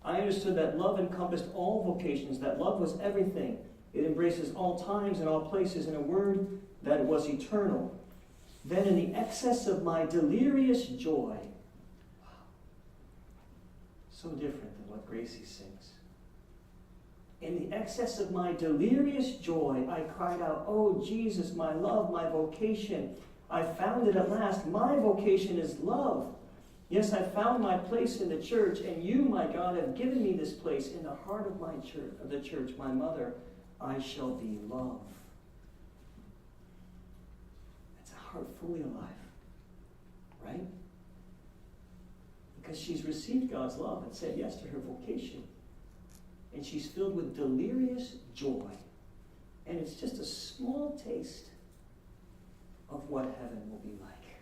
I understood that love encompassed all vocations, that love was everything. It embraces all times and all places, in a word, that it was eternal. Then in the excess of my delirious joy, so different than what Gracie sings. In the excess of my delirious joy, I cried out, "Oh, Jesus, my love, my vocation. I found it at last. My vocation is love. Yes, I found my place in the church, and you, my God, have given me this place in the heart of my church, of the church, my mother. I shall be love." That's a heart fully alive, right? Because she's received God's love and said yes to her vocation. And she's filled with delirious joy. And it's just a small taste of what heaven will be like.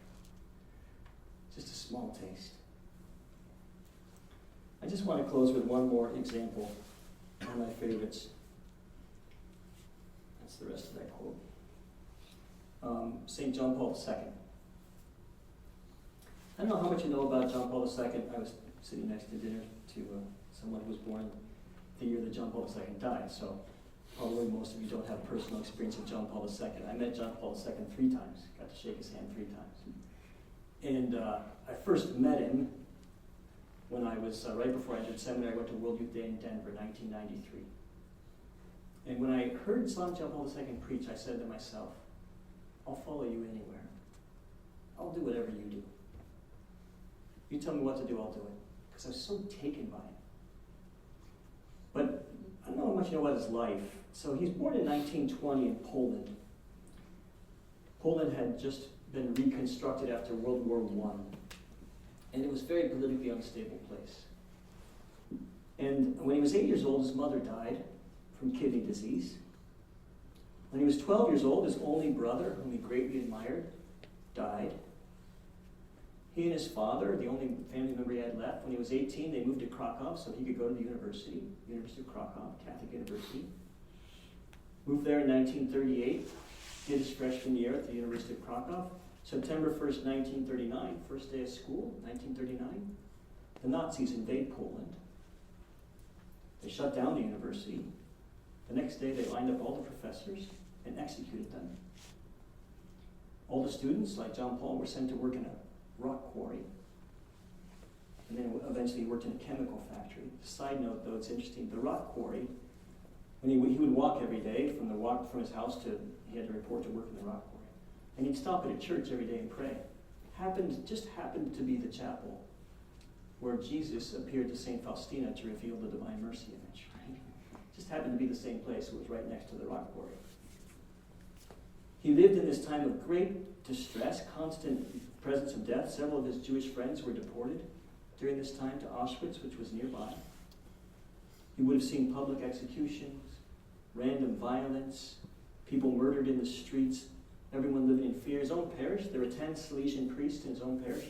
Just a small taste. I just want to close with one more example, one of my favorites. That's the rest of that quote. St. John Paul II. I don't know how much you know about John Paul II. I was sitting next to dinner to someone who was born the year that John Paul II died, so probably most of you don't have personal experience with John Paul II. I met John Paul II 3 times, got to shake his hand 3 times. And I first met him when I was, right before I entered seminary. I went to World Youth Day in Denver, 1993. And when I heard John Paul II preach, I said to myself, I'll follow you anywhere. I'll do whatever you do. You tell me what to do, I'll do it. Because I was so taken by it. But I don't know how much you know about his life. So he's born in 1920 in Poland. Poland had just been reconstructed after World War I. And it was a very politically unstable place. And when he was 8 years old, his mother died from kidney disease. When he was 12 years old, his only brother, whom he greatly admired, died. He and his father, the only family member he had left, when he was 18, they moved to Krakow so he could go to the University of Krakow, Catholic University. Moved there in 1938, did his freshman year at the University of Krakow. September 1st, 1939, first day of school, 1939, the Nazis invade Poland. They shut down the university. The next day, they lined up all the professors and executed them. All the students, like John Paul, were sent to work in a rock quarry. And then eventually worked in a chemical factory. Side note, though, it's interesting. The rock quarry, when he would walk every day from his house to, he had to report to work in the rock quarry. And he'd stop at a church every day and pray. Just happened to be the chapel where Jesus appeared to St. Faustina to reveal the Divine Mercy image, right? Just happened to be the same place. It was right next to the rock quarry. He lived in this time of great distress, constant presence of death. Several of his Jewish friends were deported during this time to Auschwitz, which was nearby. He would have seen public executions, random violence, people murdered in the streets, everyone living in fear. His own parish, there were 10 Salesian priests in his own parish.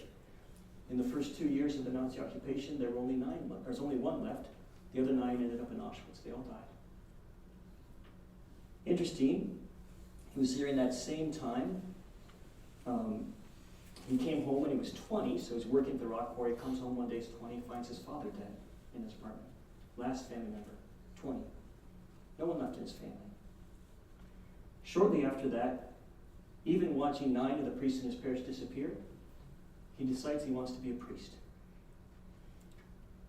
In the first 2 years of the Nazi occupation, there were only 9 left. There's only 1 left. The other 9 ended up in Auschwitz. They all died. Interesting, he was here in that same time. He came home when he was 20, so he's working at the rock quarry. He comes home one day, he's 20, finds his father dead in his apartment. Last family member, 20. No one left in his family. Shortly after that, even watching 9 of the priests in his parish disappear, he decides he wants to be a priest.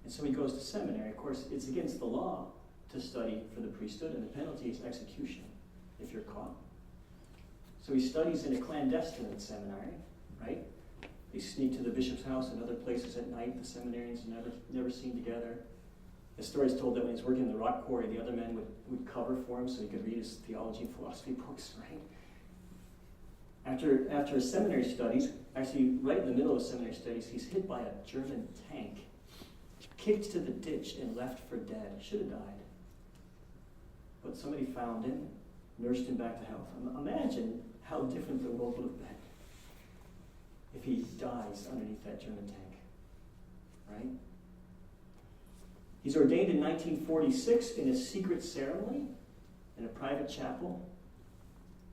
And so he goes to seminary. Of course, it's against the law to study for the priesthood, and the penalty is execution if you're caught. So he studies in a clandestine seminary, right? They sneak to the bishop's house and other places at night. The seminarians are never seen together. The story is told that when he's working in the rock quarry, the other men would cover for him so he could read his theology and philosophy books, right? After his seminary studies, actually right in the middle of his seminary studies, he's hit by a German tank, kicked to the ditch and left for dead. Should have died. But somebody found him, nursed him back to health. Imagine how different the world would have been if he dies underneath that German tank, right? He's ordained in 1946 in a secret ceremony in a private chapel,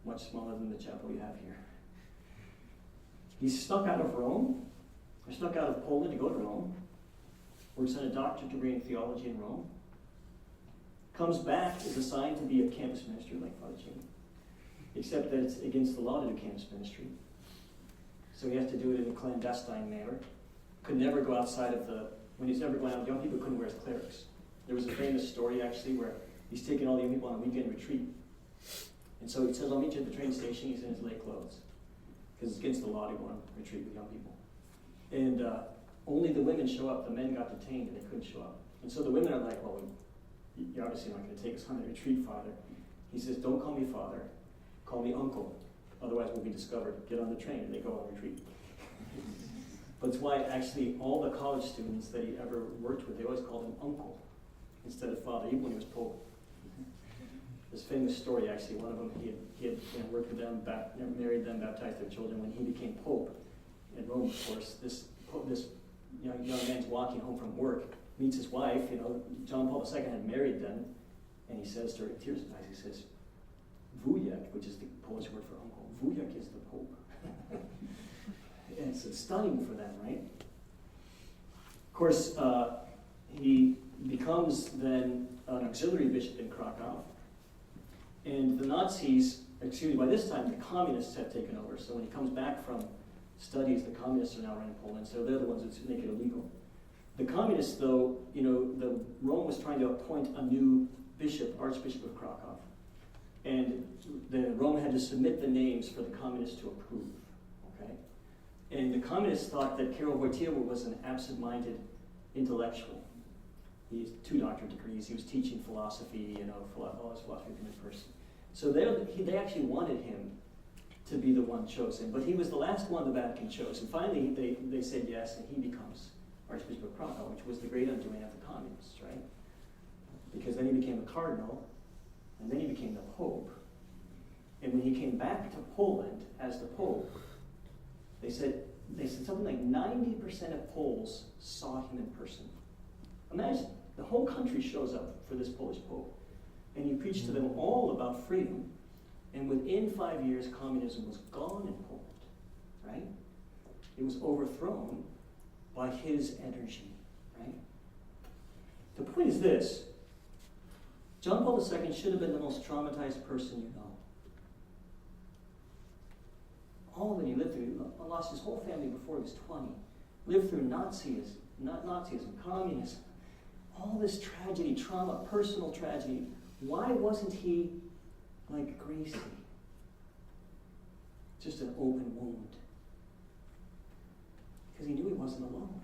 much smaller than the chapel we have here. He's snuck out of Rome, or snuck out of Poland to go to Rome, works on a doctorate degree in theology in Rome, comes back, is assigned to be a campus minister like Father Jimmy, except that it's against the law to do campus ministry. So he has to do it in a clandestine manner. Could never go outside of when he's never going out, young people couldn't wear his clerics. There was a famous story actually where he's taking all the young people on a weekend retreat. And so he says, I'll meet you at the train station. He's in his lay clothes, because it's against the law to go on a retreat with young people. And only the women show up. The men got detained and they couldn't show up. And so the women are like, well, you're obviously not going to take us on a retreat, Father. He says, don't call me Father. Call me Uncle. Otherwise we'll be discovered. Get on the train. And they go on retreat. But it's why actually all the college students that he ever worked with, they always called him Uncle instead of Father, even when he was Pope. This famous story, actually, one of them, he had worked with them, married them, baptized their children. When he became Pope in Rome, of course, this young man's walking home from work, meets his wife. John Paul II had married them, and he says to her, tears in his eyes, he says, Wujek, which is the Polish word for uncle, Wujek is the Pope. And it's stunning for them, right? Of course, he becomes then an auxiliary bishop in Krakow. And the Nazis, by this time, the communists have taken over. So when he comes back from studies, the communists are now running Poland, so they're the ones that make it illegal. The communists, though, Rome was trying to appoint a new bishop, Archbishop of Krakow. And Rome had to submit the names for the communists to approve, okay? And the communists thought that Karol Wojtyła was an absent-minded intellectual. He has 2 doctorate degrees. He was teaching philosophy, all his philosophy from in person. So they actually wanted him to be the one chosen, but he was the last one the Vatican chose. And finally, they said yes, and he becomes Archbishop of Krakow, which was the great undoing of the communists, right? Because then he became a cardinal, and then he became the Pope. And when he came back to Poland as the Pope, they said something like 90% of Poles saw him in person. Imagine, the whole country shows up for this Polish Pope. And he preached to them all about freedom. And within 5 years, communism was gone in Poland, right? It was overthrown by his energy, right? The point is this: John Paul II should have been the most traumatized person you know. All that he lived through, he lost his whole family before he was 20, lived through Nazism, communism, all this tragedy, trauma, personal tragedy. Why wasn't he like Gracie? Just an open wound. Because he knew he wasn't alone.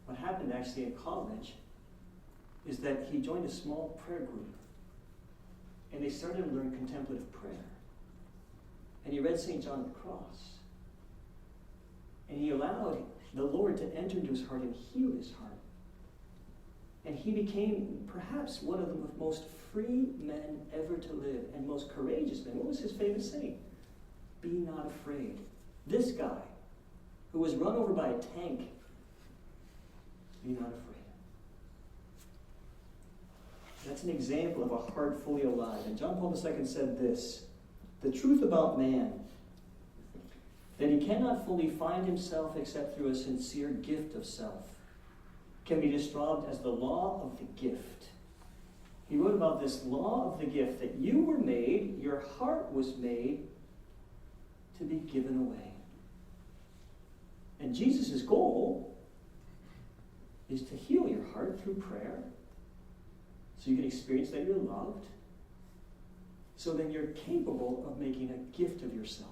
What happened actually in college is that he joined a small prayer group, and they started to learn contemplative prayer. And he read St. John of the Cross. And he allowed the Lord to enter into his heart and heal his heart. And he became perhaps one of the most free men ever to live, and most courageous men. What was his famous saying? Be not afraid. This guy, who was run over by a tank, be not afraid. That's an example of a heart fully alive. And John Paul II said this: the truth about man, that he cannot fully find himself except through a sincere gift of self, can be described as the law of the gift. He wrote about this law of the gift, that you were made, your heart was made to be given away. And Jesus' goal is to heal your heart through prayer, so you can experience that you're loved, so then you're capable of making a gift of yourself.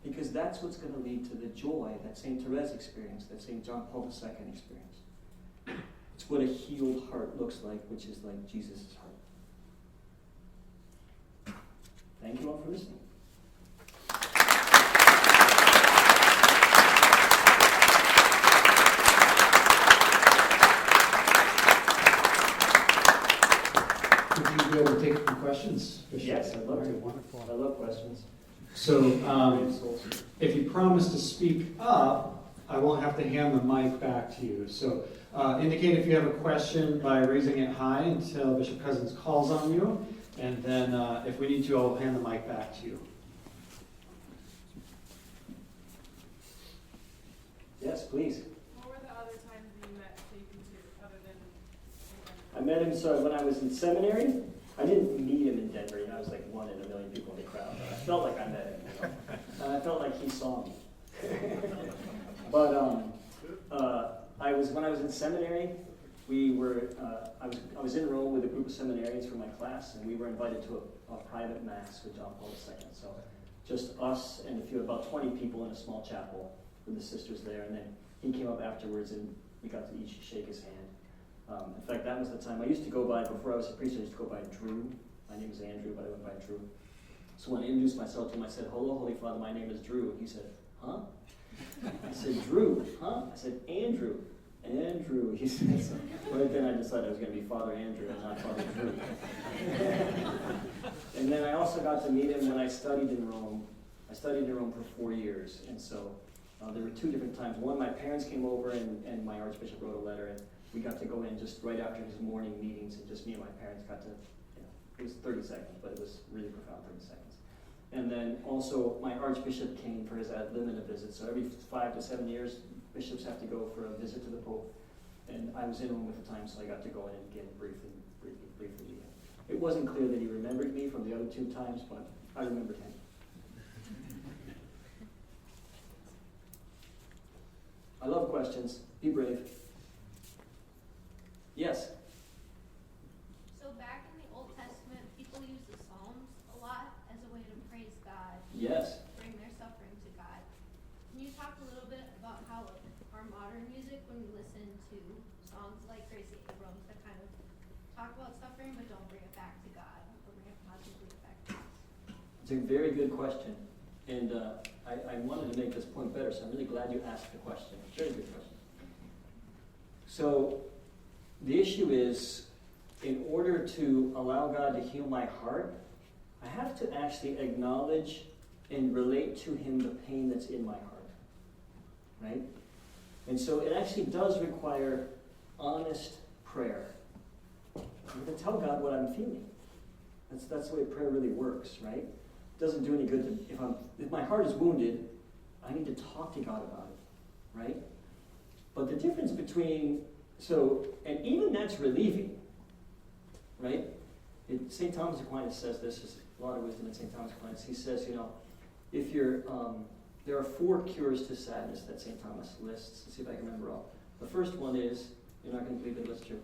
Because that's what's going to lead to the joy that St. Therese experienced, that St. John Paul II experienced. It's what a healed heart looks like, which is like Jesus' heart. Thank you all for listening. Would you be able to take some questions, Bishop? Yes, I'd love to. Wonderful. I love questions. So, if you promise to speak up, I won't have to hand the mic back to you. So, indicate if you have a question by raising it high until Bishop Cozzens calls on you. And then, if we need to, I'll hand the mic back to you. Yes, please. What were the other times that you met Stephen too, other than? I met him when I was in seminary. I didn't meet him in Denver. I was like one in a million people in the crowd. But I felt like I met him. And I felt like he saw me. But when I was in seminary, I was in Rome with a group of seminarians from my class, and we were invited to a private mass with John Paul II. So just us and about 20 people in a small chapel with the sisters there. And then he came up afterwards, and we got to each shake his hand. In fact, that was the time I used to go by, before I was a priest, I used to go by Drew. My name is Andrew, but I went by Drew. So when I introduced myself to him, I said, "Hello, Holy Father, my name is Drew." And he said, "Huh?" I said, "Drew, huh?" I said, "Andrew." Andrew, he said. So right then I decided I was going to be Father Andrew and not Father Drew. And then I also got to meet him when I studied in Rome. I studied in Rome for 4 years, and so there were 2 different times. One, my parents came over, and my Archbishop wrote a letter, and we got to go in just right after his morning meetings, and just me and my parents got to, it was 30 seconds, but it was really profound 30 seconds. And then also my Archbishop came for his ad limina visit. So every 5 to 7 years, bishops have to go for a visit to the Pope. And I was in Rome at the time, so I got to go in and again briefly. It wasn't clear that he remembered me from the other 2 times, but I remembered him. I love questions. Be brave. Yes? So back in the Old Testament, people use the Psalms a lot as a way to praise God. Yes. Bring their suffering to God. Can you talk a little bit about how our modern music, when we listen to songs like Gracie Abrams that kind of talk about suffering but don't bring it back to God or bring it positively back to us? It's a very good question. And I wanted to make this point better, so I'm really glad you asked the question. Very good question. So the issue is, in order to allow God to heal my heart, I have to actually acknowledge and relate to him the pain that's in my heart. Right? And so it actually does require honest prayer. I'm going to tell God what I'm feeling. That's the way prayer really works, right? It doesn't do any good if my heart is wounded, I need to talk to God about it, right? But the difference between, and even that's relieving, right? St. Thomas Aquinas says this, there's a lot of wisdom in St. Thomas Aquinas. He says, if there are 4 cures to sadness that St. Thomas lists. Let's see if I can remember all. The first one is, you're not going to believe it, but it's true.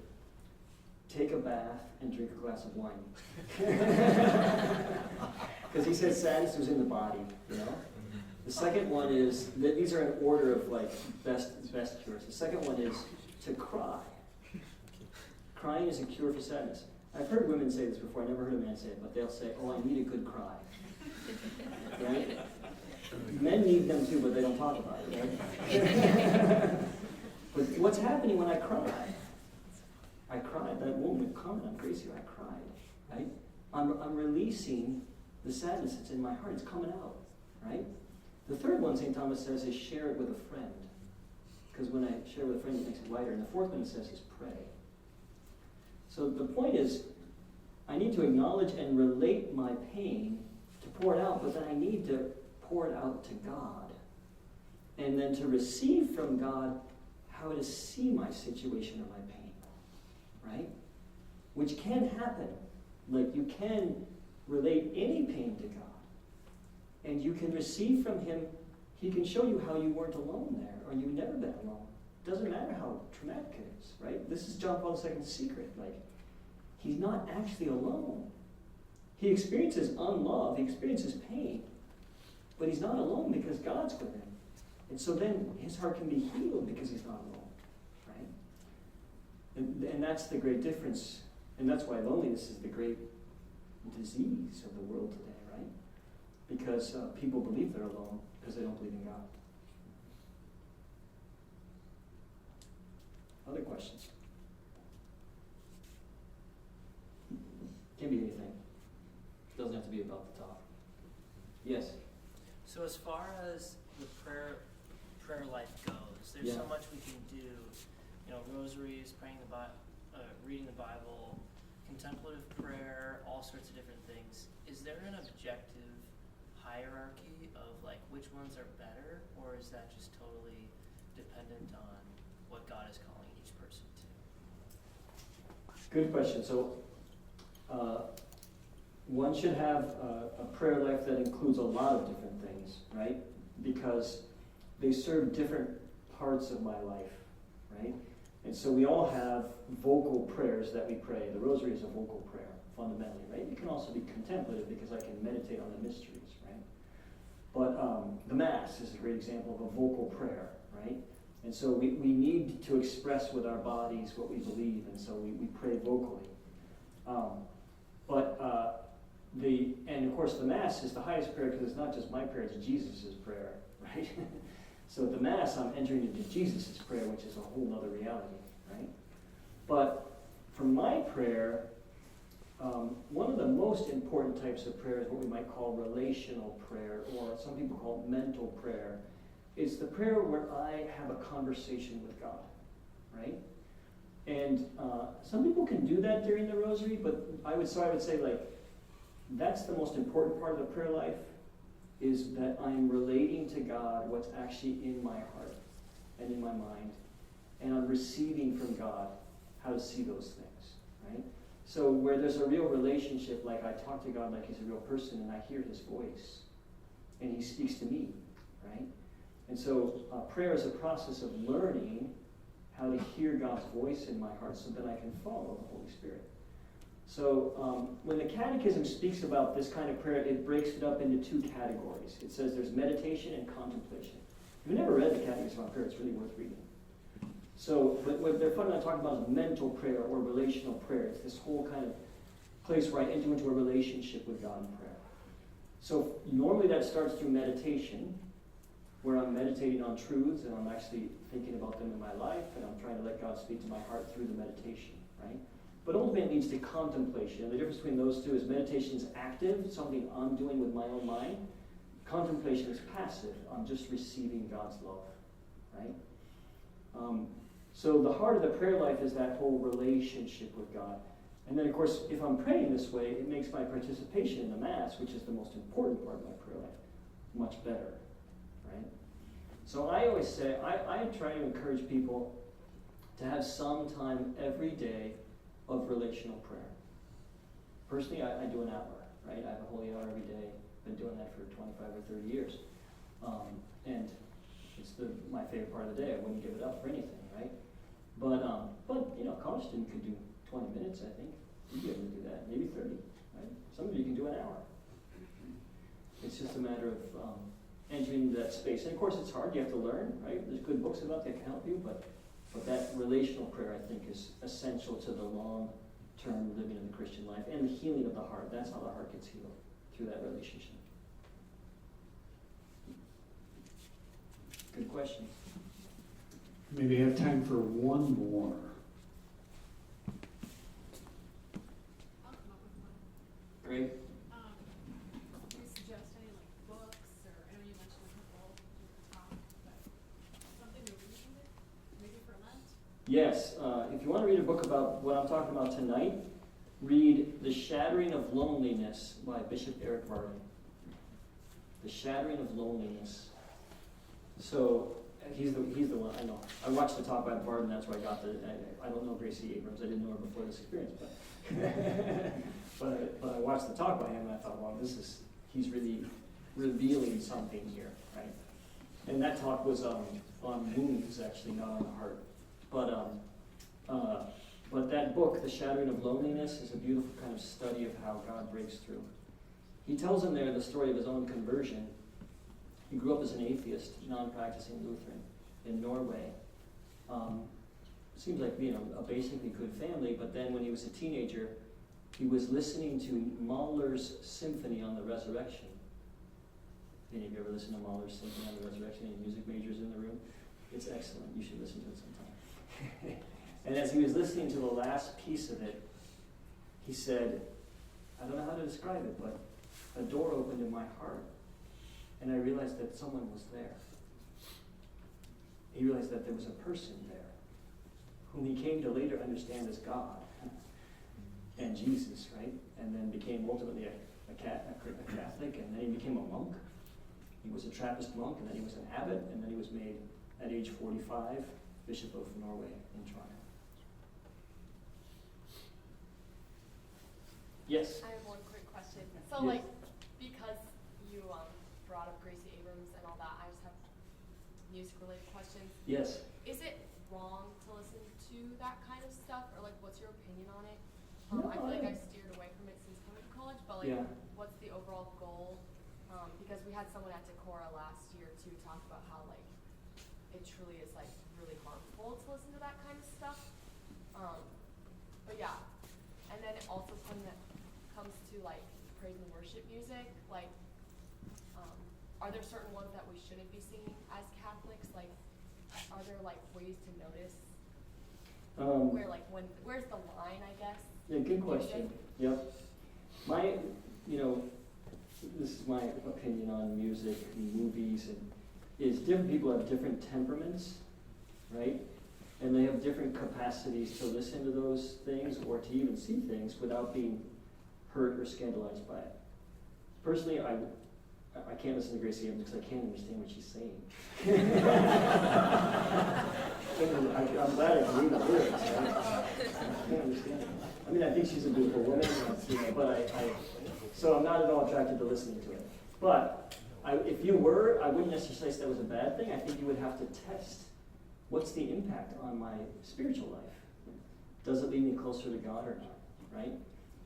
Take a bath and drink a glass of wine. Because he said sadness was in the body, The second one is, these are in order of best cures. The second one is to cry. Crying is a cure for sadness. I've heard women say this before, I never heard a man say it, but they'll say, "Oh, I need a good cry." Right? Men need them too, but they don't talk about it, right? But what's happening when I cry? I cried. That woman would comment on Gracie, I cried, right? I'm releasing the sadness that's in my heart. It's coming out, right? The third one, St. Thomas says, is share it with a friend. Because when I share with a friend, it makes it lighter. And the fourth one, he says, is pray. So the point is, I need to acknowledge and relate my pain to pour it out, but then I need to pour it out to God. And then to receive from God how to see my situation or my pain, right? which can happen. Like you can relate any pain to God, and you can receive from Him. He can show you how you weren't alone there, or you've never been alone. Doesn't matter how traumatic it is, right? This is John Paul II's secret. Like, he's not actually alone. He experiences unlove, he experiences pain, but he's not alone because God's with him. And so then his heart can be healed because he's not alone, right? And that's the great difference. And that's why loneliness is the great disease of the world today, right? Because people believe they're alone because they don't believe in God. Other questions? Can be anything. Doesn't have to be about the topic. Yes? So as far as the prayer life goes, there's so much we can do. You know, rosaries, praying reading the Bible, contemplative prayer, all sorts of different things. Is there an objective hierarchy of like which ones are better, or is that just totally dependent on what God is calling each person to? Good question. So, one should have a prayer life that includes a lot of different things, right? Because they serve different parts of my life, right? And so we all have vocal prayers that we pray. The rosary is a vocal prayer, fundamentally, right? It can also be contemplative because I can meditate on the mysteries, right? But the Mass is a great example of a vocal prayer, right? And so we need to express with our bodies what we believe, and so we pray vocally. And of course the Mass is the highest prayer because it's not just my prayer, it's Jesus' prayer, right? So at the Mass I'm entering into Jesus' prayer, which is a whole other reality, right? But for my prayer, one of the most important types of prayer is what we might call relational prayer, or some people call it mental prayer. It's the prayer where I have a conversation with God, right? And some people can do that during the rosary, but I would say like, that's the most important part of the prayer life, is that I'm relating to God what's actually in my heart and in my mind, and I'm receiving from God how to see those things, right? So where there's a real relationship, like I talk to God like he's a real person, and I hear his voice, and he speaks to me, right? And so prayer is a process of learning how to hear God's voice in my heart so that I can follow the Holy Spirit. So when the Catechism speaks about this kind of prayer, it breaks it up into two categories. It says there's meditation and contemplation. If you've never read the Catechism on prayer, it's really worth reading. So what they're fundamentally talking about is mental prayer or relational prayer. It's this whole kind of place where I enter into a relationship with God in prayer. So normally that starts through meditation, where I'm meditating on truths and I'm actually thinking about them in my life, and I'm trying to let God speak to my heart through the meditation, right? But ultimately it leads to contemplation. And the difference between those two is meditation is active, something I'm doing with my own mind. Contemplation is passive. I'm just receiving God's love, right? So the heart of the prayer life is that whole relationship with God. And then, of course, if I'm praying this way, it makes my participation in the Mass, which is the most important part of my prayer life, much better, right? So I always say, I try to encourage people to have some time every day of relational prayer. Personally, I do an hour, right? I have a holy hour every day. Been doing that for 25 or 30 years. And it's my favorite part of the day. I wouldn't give it up for anything, right? But you know, a college student could do 20 minutes, I think. You'd be able to do that, maybe 30, right? Some of you can do an hour. It's just a matter of entering that space. And of course it's hard, you have to learn, right? There's good books about that can help you, but that relational prayer, I think, is essential to the long-term living of the Christian life and the healing of the heart. That's how the heart gets healed, through that relationship. Good question. Maybe have time for one more. I'll come up with one. Great. Do you suggest any like books, or I know you mentioned a couple at the top, but something to read, maybe for Lent? Yes, if you want to read a book about what I'm talking about tonight, read The Shattering of Loneliness by Bishop Eric Varden. The Shattering of Loneliness. So He's the one, I know. I watched the talk by Barb, and that's where I got I don't know Gracie Abrams, I didn't know her before this experience, but I watched the talk by him, and I thought, wow, he's really revealing something here, right? And that talk was on wounds, actually, not on the heart. But that book, The Shattering of Loneliness, is a beautiful kind of study of how God breaks through. He tells in there the story of his own conversion. He grew up as an atheist, non-practicing Lutheran, in Norway. Seems like a basically good family, but then when he was a teenager, he was listening to Mahler's Symphony on the Resurrection. Any of you ever listen to Mahler's Symphony on the Resurrection? Any music majors in the room? It's excellent. You should listen to it sometime. And as he was listening to the last piece of it, he said, I don't know how to describe it, but a door opened in my heart, and I realized that someone was there. He realized that there was a person there, whom he came to later understand as God and Jesus, right? And then became ultimately a Catholic, and then he became a monk. He was a Trappist monk, and then he was an abbot, and then he was made, at age 45, Bishop of Norway in Toronto. Yes? I have one quick question. So, Yes. because you brought up Gracie Abrams and all that, I just have music-related questions. Yes. Is it wrong to listen to that kind of stuff, or what's your opinion on it? No, I feel like I've steered away from it since coming to college, but Yeah. what's the overall goal? Because we had someone at Decorah last year to talk about how it truly is really harmful to listen to that kind of stuff. But yeah, and then also when it comes to praise and worship music, are there certain ones that we shouldn't be singing as Catholics? Are there ways to notice where's the line, I guess? Yeah, good question. Yep. This is my opinion on music and movies, is different people have different temperaments, right? And they have different capacities to listen to those things or to even see things without being hurt or scandalized by it. Personally, I can't listen to Gracie Abrams because I can't understand what she's saying. I'm glad I can read the lyrics, right? I can't understand it. I mean, I think she's a beautiful woman, but so I'm not at all attracted to listening to it. But if you were, I wouldn't necessarily say that was a bad thing. I think you would have to test, what's the impact on my spiritual life? Does it lead me closer to God or not, right?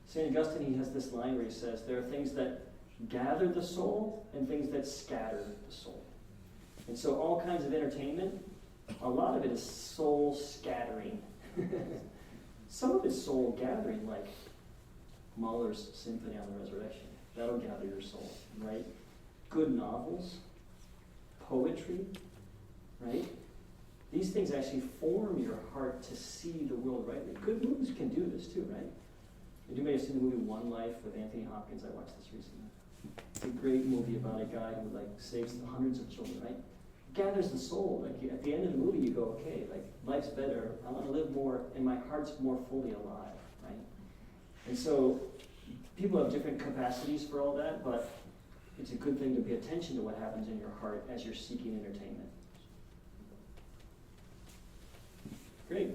St. Augustine, he has this line where he says, there are things that gather the soul and things that scatter the soul. And so all kinds of entertainment, a lot of it is soul scattering. Some of it's soul gathering, like Mahler's Symphony on the Resurrection. That'll gather your soul, right? Good novels, poetry, right? These things actually form your heart to see the world rightly. Good movies can do this too, right? You may have seen the movie One Life with Anthony Hopkins. I watched this recently. It's a great movie about a guy who saves hundreds of children, right? Gathers the soul. At the end of the movie, you go, okay, life's better. I want to live more, and my heart's more fully alive, right? And so people have different capacities for all that, but it's a good thing to pay attention to what happens in your heart as you're seeking entertainment. Great.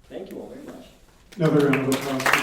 Thank you all very much. Another round of applause.